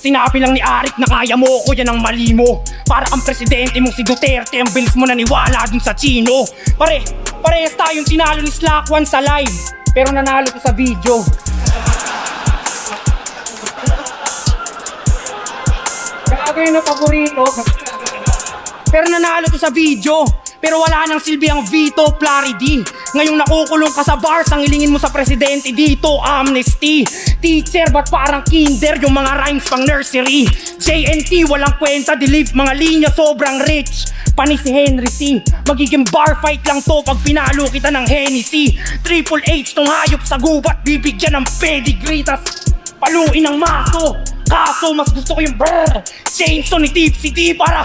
Sinabi lang ni Arik na kaya mo ko, yan ang mali mo. Para kang presidente mong si Duterte, ang bilis mo naniwala dun sa Chino. Parehas tayong tinalo ni Slack One sa live, pero nanalo ko sa video. Gago yun ang paborito. Pero nanalo to sa video. Pero wala nang silbi ang Vito Clarity. Ngayong nakukulong ka sa bars, ang hilingin mo sa presidente dito, amnesty. Teacher, ba't parang kinder yung mga rhymes pang nursery? JNT, walang kwenta, delete mga linya, sobrang rich. Panis si Henry C. Magiging bar fight lang to pag pinalo kita ng Hennessy. Triple H tong hayop sa gubat, bibigyan ng pedigree, tas paluin ng maso. Kaso mas gusto ko yung brr chainsaw ni Tipsy T para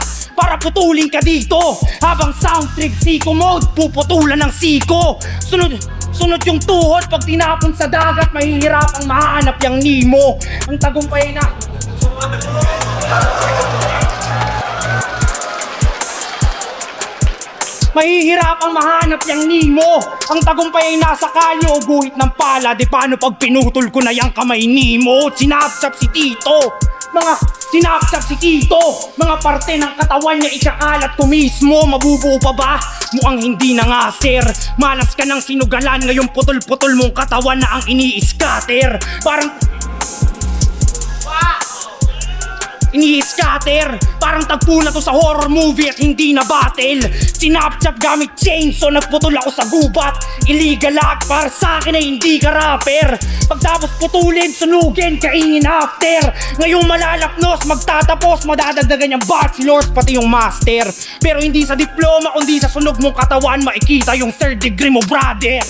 putulin ka dito. Habang sound trip siko mode, puputulan ng siko. Sunod yung tuhod, pag tinapon sa dagat, mahihirapang mahanap yung Nemo. Ang tagumpay na mahihirapang mahanap yung Nemo. Ang tagumpay ay nasa kalye o guhit ng pala. Di paano pag pinutol ko na yung kamay Nemo? Sinapsap si Tito. Sinapsap si Tito. Mga parte ng katawan niya ikakalat ko mismo. Mabubuo pa ba? Mukhang hindi na nga sir. Malas ka ng sinugalan, ngayong putol-putol mong katawan na ang ini-scatter. Parang ini-scatter. Parang tagpo na to sa horror movie at hindi na battle. Sinapchap gamit chainsaw, nagputol ako sa gubat. Illegal act para sa akin ay hindi ka rapper. Pagtapos putulin, sunugin, kainin after. Ngayong malalapnos, magtatapos, madadagdagan yung bachelors pati yung master. Pero hindi sa diploma kundi sa sunog mong katawan makikita yung third degree mo, brother.